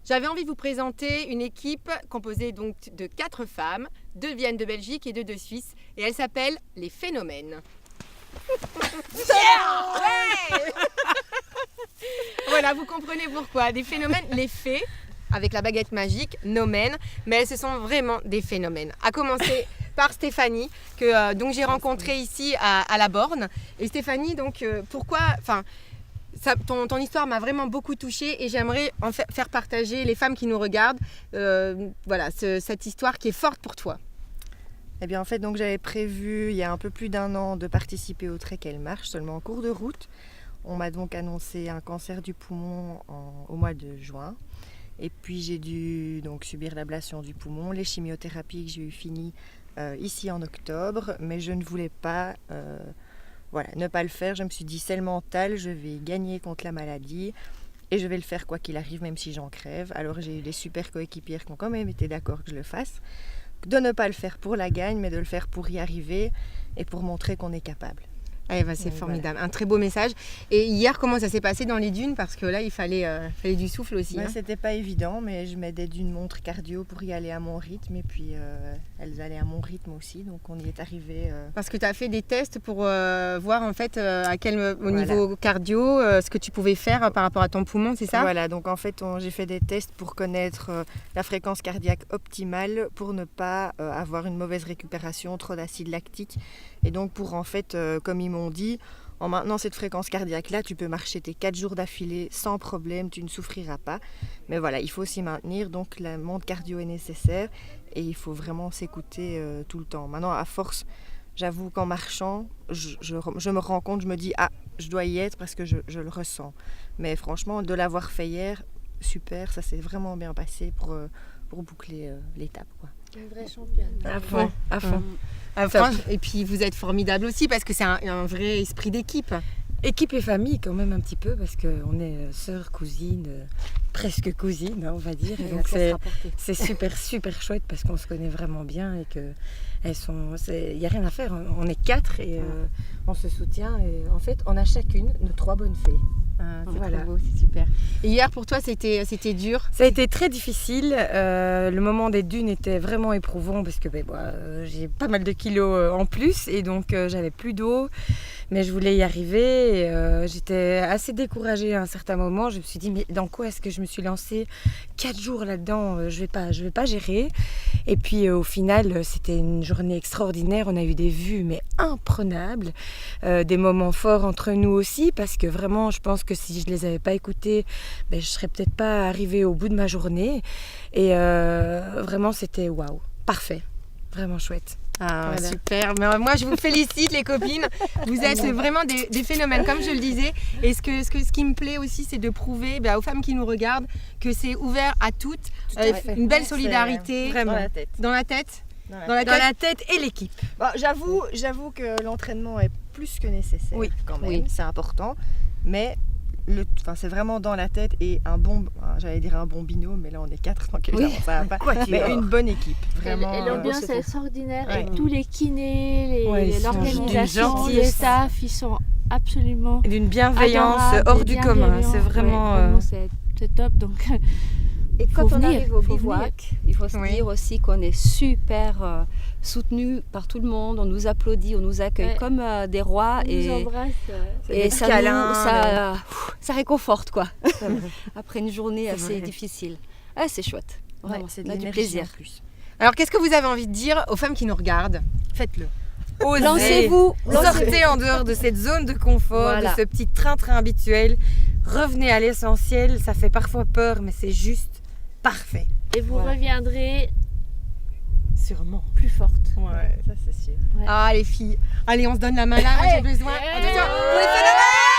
J'avais envie de vous présenter une équipe composée donc de 4 femmes, 2 viennent de Belgique et 2 de Suisse, et elle s'appelle les Phénomènes. Yeah ouais voilà, vous comprenez pourquoi. Des phénomènes, les fées, avec la baguette magique, nomènes, mais ce sont vraiment des phénomènes. À commencer par Stéphanie, que donc j'ai rencontrée ici à la Borne. Et Stéphanie, donc pourquoi, ton histoire m'a vraiment beaucoup touchée et j'aimerais en faire partager les femmes qui nous regardent, cette histoire qui est forte pour toi. Eh bien en fait, donc j'avais prévu il y a un peu plus d'1 an de participer au Trek Elle Marche, seulement en cours de route. On m'a donc annoncé un cancer du poumon au mois de juin. Et puis j'ai dû donc subir l'ablation du poumon, les chimiothérapies que j'ai eu finies ici en octobre, mais je ne voulais pas ne pas le faire. Je me suis dit c'est le mental, je vais gagner contre la maladie et je vais le faire quoi qu'il arrive, même si j'en crève. Alors j'ai eu des super coéquipières qui ont quand même été d'accord que je le fasse, de ne pas le faire pour la gagne, mais de le faire pour y arriver et pour montrer qu'on est capable. Ah, c'est formidable, voilà. Un très beau message. Et hier, comment ça s'est passé dans les dunes? Parce que là, il fallait du souffle aussi. C'était pas évident, mais je mettais d'une montre cardio pour y aller à mon rythme. Et puis, elles allaient à mon rythme aussi, donc on y est arrivé. Parce que tu as fait des tests pour voir en fait au niveau cardio, ce que tu pouvais faire par rapport à ton poumon, c'est ça? Voilà, donc en fait, j'ai fait des tests pour connaître la fréquence cardiaque optimale pour ne pas avoir une mauvaise récupération, trop d'acide lactique. Et donc pour en fait, comme ils m'ont dit, en maintenant cette fréquence cardiaque-là, tu peux marcher tes 4 jours d'affilée sans problème, tu ne souffriras pas. Mais voilà, il faut s'y maintenir, donc la montre cardio est nécessaire et il faut vraiment s'écouter tout le temps. Maintenant, à force, j'avoue qu'en marchant, je me rends compte, je me dis « Ah, je dois y être parce que je le ressens ». Mais franchement, de l'avoir fait hier, super, ça s'est vraiment bien passé pour boucler l'étape, quoi. Une vraie championne. À fond. Et puis vous êtes formidable aussi parce que c'est un vrai esprit d'équipe. Équipe et famille quand même un petit peu parce qu'on est sœurs, cousines, presque cousines on va dire. Et donc c'est super chouette parce qu'on se connaît vraiment bien et que il n'y a rien à faire. On est 4 et on se soutient et en fait on a chacune nos 3 bonnes fées. Voilà. Trop beau, c'est super. Et hier pour toi c'était dur? Ça a été très difficile. Le moment des dunes était vraiment éprouvant parce que j'ai pas mal de kilos en plus et donc j'avais plus d'eau. Mais je voulais y arriver et j'étais assez découragée à un certain moment. Je me suis dit, mais dans quoi est-ce que je me suis lancée 4 jours là-dedans, je vais pas gérer. Et puis au final, c'était une journée extraordinaire. On a eu des vues mais imprenables, des moments forts entre nous aussi parce que vraiment, je pense que si je les avais pas écoutés, je serais peut-être pas arrivée au bout de ma journée. Et vraiment, c'était waouh, parfait, vraiment chouette. Voilà. Super, mais moi je vous félicite les copines, vous êtes vraiment des phénomènes comme je le disais et ce qui me plaît aussi c'est de prouver aux femmes qui nous regardent que c'est ouvert à toutes, une belle solidarité vraiment. Dans la tête et l'équipe. J'avoue que l'entraînement est plus que nécessaire quand même, c'est important, mais c'est vraiment dans la tête et j'allais dire un bon binôme, mais là on est 4 donc ça va pas. Mais une bonne équipe, vraiment. Et l'ambiance est extraordinaire et tous les kinés, l'organisation, le staff, ils sont absolument d'une bienveillance hors du commun. C'est vraiment, c'est top donc. Et quand on arrive au bivouac, il faut se dire aussi qu'on est super soutenus par tout le monde. On nous applaudit, on nous accueille comme des rois. On nous embrasse. Et ça réconforte quoi. Après une journée assez difficile. Ah, c'est chouette. Vraiment, c'est on a du plaisir. Plus. Alors qu'est-ce que vous avez envie de dire aux femmes qui nous regardent? Faites-le. Osez. Lancez-vous. Sortez en dehors de cette zone de confort, de ce petit train-train habituel. Revenez à l'essentiel. Ça fait parfois peur, mais c'est juste parfait. Et vous reviendrez sûrement plus forte. Ouais, ça c'est sûr. Ah les filles, allez on se donne la main là, moi j'ai besoin. Attention, pour les phénomènes.